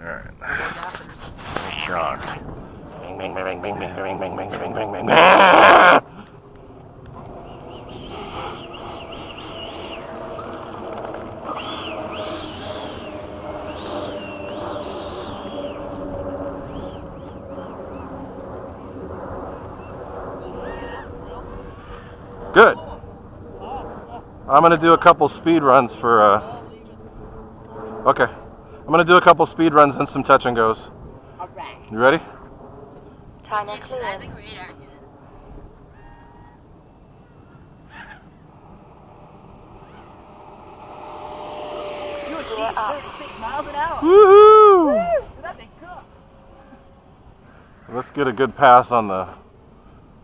Alright. Charge. Bing, bing, bing, bing, bing, bing, bing, bing, bing, bing, bing, bing. Good. I'm going to do a couple speed runs for, okay. I'm going to do a couple speed runs and some touch and goes. Alright. You ready? Time and clear. You achieved 36 miles an hour. Woohoo! Woo! That thing cooked. Let's get a good pass on the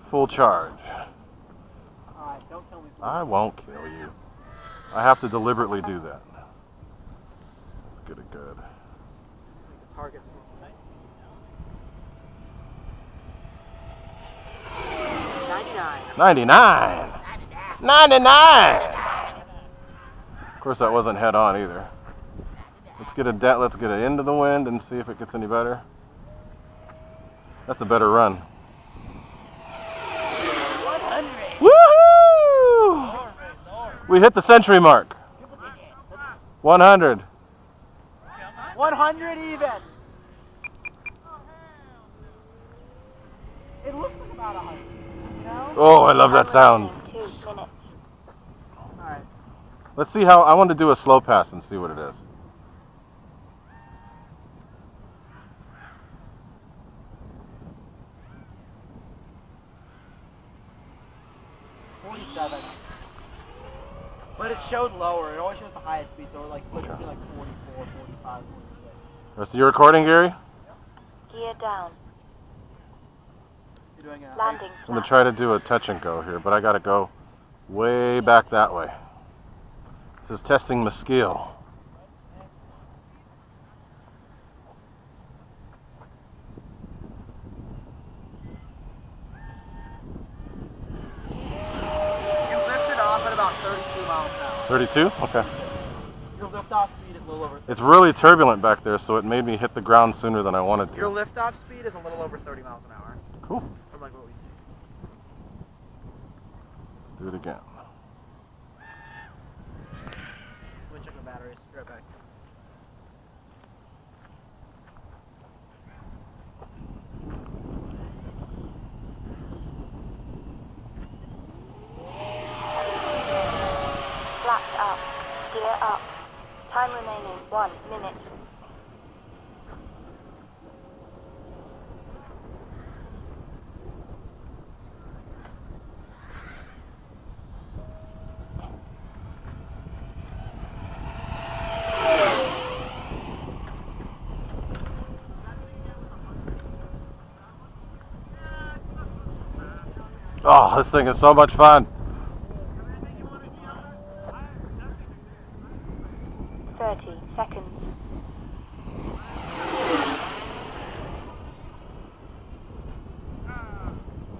full charge. Alright, don't kill me. Please. I won't kill you. I have to deliberately do that. Let's get it good. The target. 99. 99. Of course, that wasn't head on either. Let's get it into the wind and see if it gets any better. That's a better run. 100. Woohoo! We hit the century mark. 100. 100 even. It looks like about 100. You know? Oh, I love that sound. 2 minutes. Alright. Let's see how, I want to do a slow pass and see what it is. But it showed lower. It always shows the highest speed, so it like looked like 44, 45, 46. So you're recording, Gary? Gear down. You're doing a Landing I'm going to flat. try to do a touch and go here, but I got to go way back that way. This is testing my skill. You lifted off at about 32 miles an hour. 32? Okay. Your liftoff speed is a little over. It's really turbulent back there, so it made me hit the ground sooner than I wanted Your to. liftoff speed is a little over 30 miles an hour. Cool. From like what we see. Let's do it again. We'll check the batteries. Be right back. Flaps up. Gear up. Time remaining 1 minute. Oh, this thing is so much fun. 30 seconds.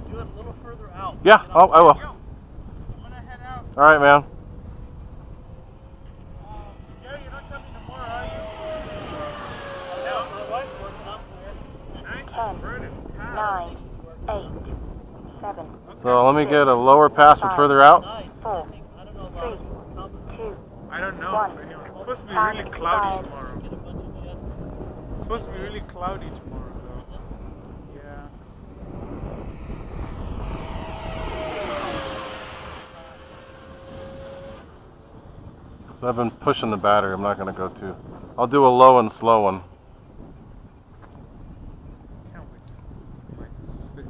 Do it a little further out. Yeah, oh, I will. I'm gonna head out. All right, man. Gary, you're not coming tomorrow, are you? No, my wife's working up there. 10, 9, 8, 7. So let me get a lower pass from further out. 4, 3, 2, I don't know. One. It's supposed to be Time really cloudy expired. tomorrow. It's supposed to be really cloudy tomorrow, though. Yeah. So I've been pushing the battery. I'm not going to go too. I'll do a low and slow one. Can't wait to like this fixed.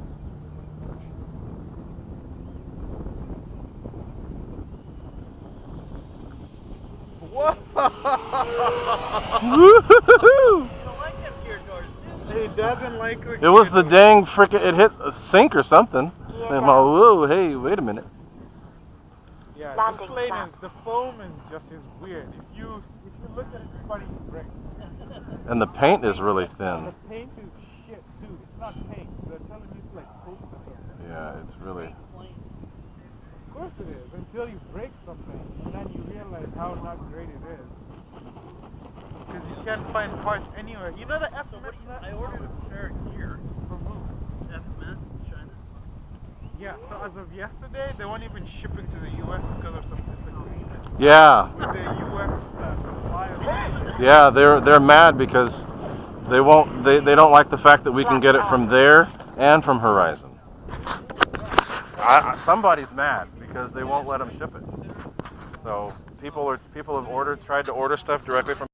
Woo-hoo-hoo! He doesn't like It was the dang frickin', it hit a sink or something. Gear And I'm down. all, whoa, hey, wait a minute. Yeah, this Landing plane flaps. is, the foam is just as weird. If you look at it, it's funny to break. And the paint is really The thin. paint is shit too. It's not paint. They're telling you it's like coated paint. Yeah, it's really. Of course it is. Until you break something, and then you realize how not great it is. Because can't find parts anywhere. You know the SMS? I ordered a shirt here. From who? FMS, China. Yeah, so as of yesterday, they weren't even shipping to the US because of some disagreement Yeah, with the US suppliers. yeah, they're mad because they won't. They don't like the fact that we can get it from there and from Horizon. Somebody's mad because they won't let them ship it. So people have tried to order stuff directly from